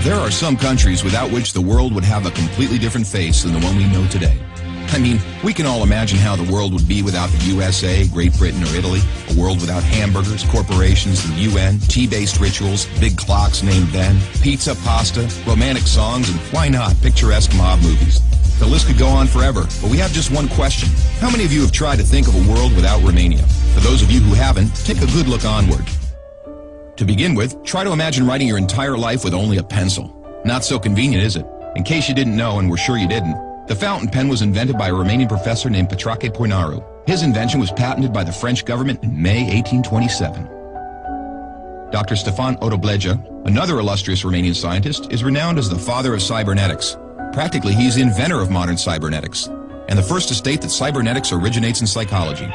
There are some countries without which the world would have a completely different face than the one we know today. I mean, we can all imagine how the world would be without the USA, Great Britain, or Italy. A world without hamburgers, corporations, the UN, tea-based rituals, big clocks named Ben, pizza, pasta, romantic songs, and why not, picturesque mob movies. The list could go on forever, but we have just one question. How many of you have tried to think of a world without Romania? For those of you who haven't, take a good look onward. To begin with, try to imagine writing your entire life with only a pencil. Not so convenient, is it? In case you didn't know, and we're sure you didn't, the fountain pen was invented by a Romanian professor named Petrache Poinaru. His invention was patented by the French government in May 1827. Dr. Stefan Odobleja, another illustrious Romanian scientist, is renowned as the father of cybernetics. Practically, he's the inventor of modern cybernetics, and the first to state that cybernetics originates in psychology.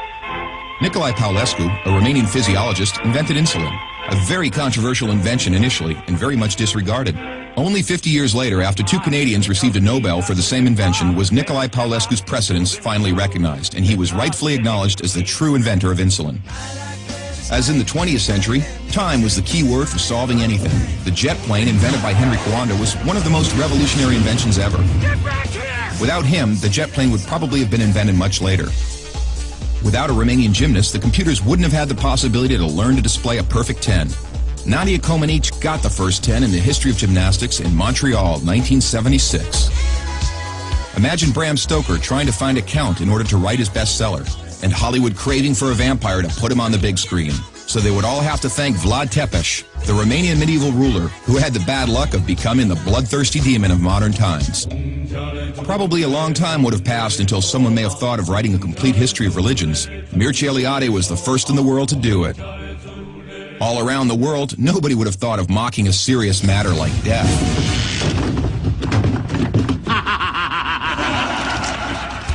Nicolae Paulescu, a Romanian physiologist, invented insulin, a very controversial invention initially and very much disregarded. Only 50 years later, after two Canadians received a Nobel for the same invention, was Nicolae Paulescu's precedence finally recognized, and he was rightfully acknowledged as the true inventor of insulin. As in the 20th century, time was the key word for solving anything. The jet plane, invented by Henry Coanda, was one of the most revolutionary inventions ever. Without him, the jet plane would probably have been invented much later. Without a Romanian gymnast, the computers wouldn't have had the possibility to learn to display a perfect 10. Nadia Comaneci got the first 10 in the history of gymnastics in Montreal, 1976. Imagine Bram Stoker trying to find a count in order to write his bestseller, and Hollywood craving for a vampire to put him on the big screen. So they would all have to thank Vlad Tepes, the Romanian medieval ruler who had the bad luck of becoming the bloodthirsty demon of modern times. Probably a long time would have passed until someone may have thought of writing a complete history of religions. Mircea Eliade was the first in the world to do it. All around the world, nobody would have thought of mocking a serious matter like death.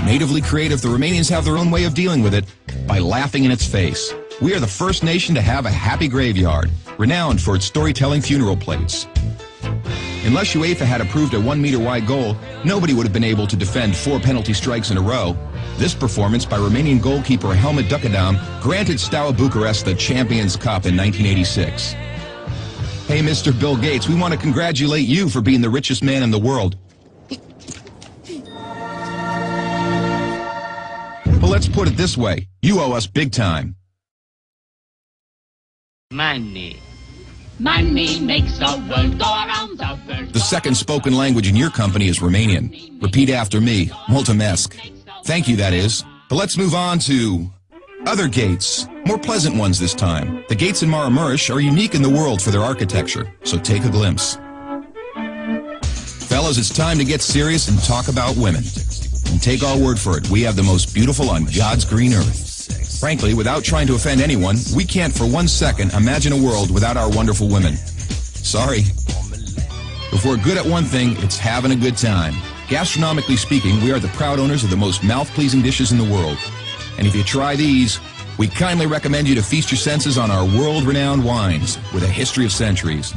Natively creative, the Romanians have their own way of dealing with it, by laughing in its face. We are the first nation to have a happy graveyard, renowned for its storytelling funeral plates. Unless UEFA had approved a 1-meter-wide goal, nobody would have been able to defend 4 penalty strikes in a row. This performance by Romanian goalkeeper Helmut Ducadam granted Steaua Bucharest the Champions Cup in 1986. Hey, Mr. Bill Gates, we want to congratulate you for being the richest man in the world. But let's put it this way, you owe us big time. Money. Money makes the world go around the world. The second spoken language in your company is Romanian. Repeat after me, mulțumesc. Thank you, that is. But let's move on to other gates, more pleasant ones this time. The gates in Maramureș are unique in the world for their architecture, so take a glimpse. Fellas, it's time to get serious and talk about women. And take our word for it, we have the most beautiful on God's green earth. Frankly, without trying to offend anyone, we can't for 1 second imagine a world without our wonderful women. Sorry. If we're good at one thing, it's having a good time. Gastronomically speaking, we are the proud owners of the most mouth-pleasing dishes in the world. And if you try these, we kindly recommend you to feast your senses on our world-renowned wines with a history of centuries.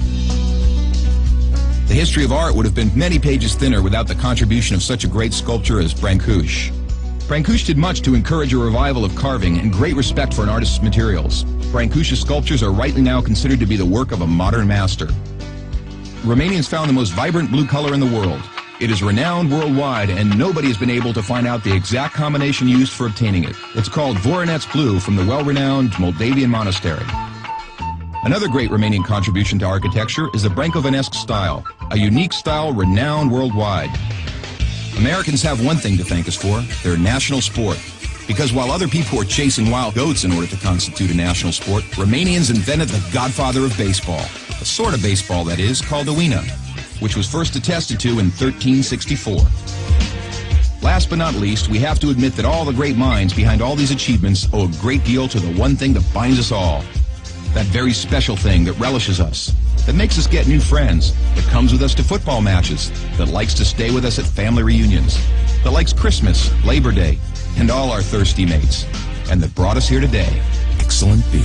The history of art would have been many pages thinner without the contribution of such a great sculptor as Brancusi. Brancusi did much to encourage a revival of carving and great respect for an artist's materials. Brancusi's sculptures are rightly now considered to be the work of a modern master. Romanians found the most vibrant blue color in the world. It is renowned worldwide, and nobody has been able to find out the exact combination used for obtaining it. It's called Voronezh Blue from the well-renowned Moldavian monastery. Another great Romanian contribution to architecture is the Brâncovenesque style, a unique style renowned worldwide. Americans have one thing to thank us for, their national sport. Because while other people were chasing wild goats in order to constitute a national sport, Romanians invented the godfather of baseball. A sort of baseball, that is, called Oina, which was first attested to in 1364. Last but not least, we have to admit that all the great minds behind all these achievements owe a great deal to the one thing that binds us all. That very special thing that relishes us, that makes us get new friends, that comes with us to football matches, that likes to stay with us at family reunions, that likes Christmas, Labor Day, and all our thirsty mates, and that brought us here today. Excellent beer.